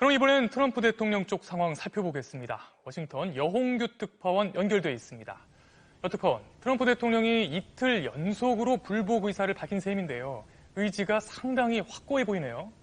그럼 이번엔 트럼프 대통령 쪽 상황 살펴보겠습니다. 워싱턴 여홍규 특파원 연결돼 있습니다. 여 특파원, 트럼프 대통령이 이틀 연속으로 불복 의사를 밝힌 셈인데요. 의지가 상당히 확고해 보이네요.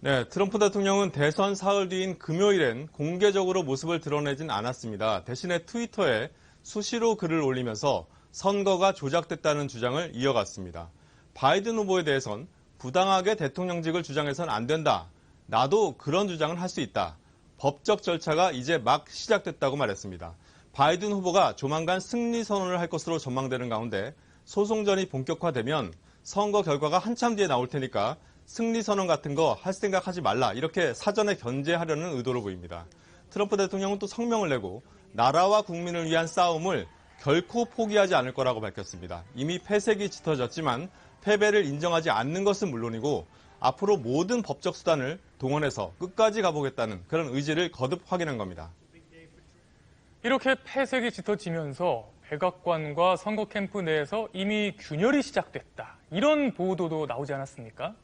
네, 트럼프 대통령은 대선 사흘 뒤인 금요일엔 공개적으로 모습을 드러내진 않았습니다. 대신에 트위터에 수시로 글을 올리면서 선거가 조작됐다는 주장을 이어갔습니다. 바이든 후보에 대해선 부당하게 대통령직을 주장해선 안 된다. 나도 그런 주장을 할 수 있다. 법적 절차가 이제 막 시작됐다고 말했습니다. 바이든 후보가 조만간 승리 선언을 할 것으로 전망되는 가운데 소송전이 본격화되면 선거 결과가 한참 뒤에 나올 테니까 승리 선언 같은 거 할 생각하지 말라. 이렇게 사전에 견제하려는 의도로 보입니다. 트럼프 대통령은 또 성명을 내고 나라와 국민을 위한 싸움을 결코 포기하지 않을 거라고 밝혔습니다. 이미 패색이 짙어졌지만 패배를 인정하지 않는 것은 물론이고 앞으로 모든 법적 수단을 동원해서 끝까지 가보겠다는 그런 의지를 거듭 확인한 겁니다. 이렇게 패색이 짙어지면서 백악관과 선거 캠프 내에서 이미 균열이 시작됐다. 이런 보도도 나오지 않았습니까?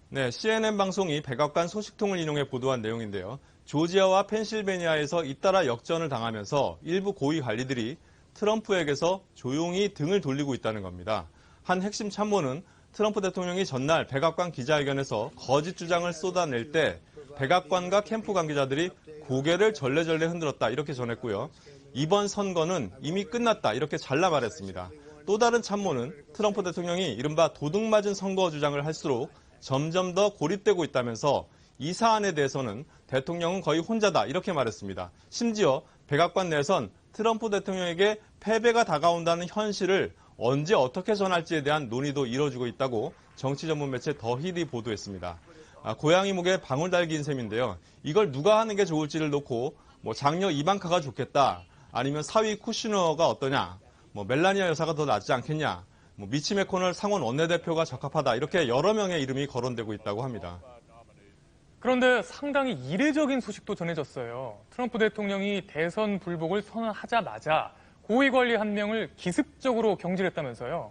네, CNN 방송이 백악관 소식통을 인용해 보도한 내용인데요. 조지아와 펜실베니아에서 잇따라 역전을 당하면서 일부 고위 관리들이 트럼프에게서 조용히 등을 돌리고 있다는 겁니다. 한 핵심 참모는 트럼프 대통령이 전날 백악관 기자회견에서 거짓 주장을 쏟아낼 때 백악관과 캠프 관계자들이 고개를 절레절레 흔들었다 이렇게 전했고요. 이번 선거는 이미 끝났다 이렇게 잘라 말했습니다. 또 다른 참모는 트럼프 대통령이 이른바 도둑맞은 선거 주장을 할수록 점점 더 고립되고 있다면서 이 사안에 대해서는 대통령은 거의 혼자다 이렇게 말했습니다. 심지어 백악관 내에선 트럼프 대통령에게 패배가 다가온다는 현실을 언제 어떻게 전할지에 대한 논의도 이뤄지고 있다고 정치 전문 매체 더 힐이 보도했습니다. 고양이 목에 방울 달기인 셈인데요. 이걸 누가 하는 게 좋을지를 놓고 장녀 이방카가 좋겠다. 아니면 사위 쿠시너가 어떠냐. 멜라니아 여사가 더 낫지 않겠냐. 미치 매코널 상원 원내대표가 적합하다. 이렇게 여러 명의 이름이 거론되고 있다고 합니다. 그런데 상당히 이례적인 소식도 전해졌어요. 트럼프 대통령이 대선 불복을 선언하자마자 고위 관리 한 명을 기습적으로 경질했다면서요.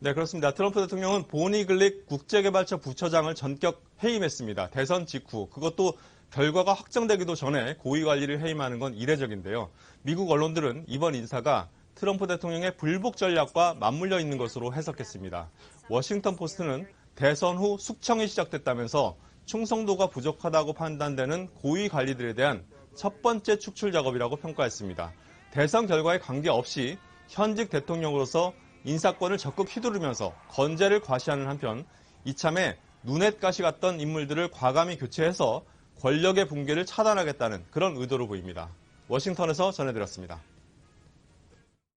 네, 그렇습니다. 트럼프 대통령은 보니 글릭 국제개발처 부처장을 전격 해임했습니다. 대선 직후. 그것도 결과가 확정되기도 전에 고위 관리를 해임하는 건 이례적인데요. 미국 언론들은 이번 인사가 트럼프 대통령의 불복 전략과 맞물려 있는 것으로 해석했습니다. 워싱턴 포스트는 대선 후 숙청이 시작됐다면서 충성도가 부족하다고 판단되는 고위 관리들에 대한 첫 번째 축출 작업이라고 평가했습니다. 대선 결과에 관계없이 현직 대통령으로서 인사권을 적극 휘두르면서 건재를 과시하는 한편 이참에 눈엣 가시 같던 인물들을 과감히 교체해서 권력의 붕괴를 차단하겠다는 그런 의도로 보입니다. 워싱턴에서 전해드렸습니다.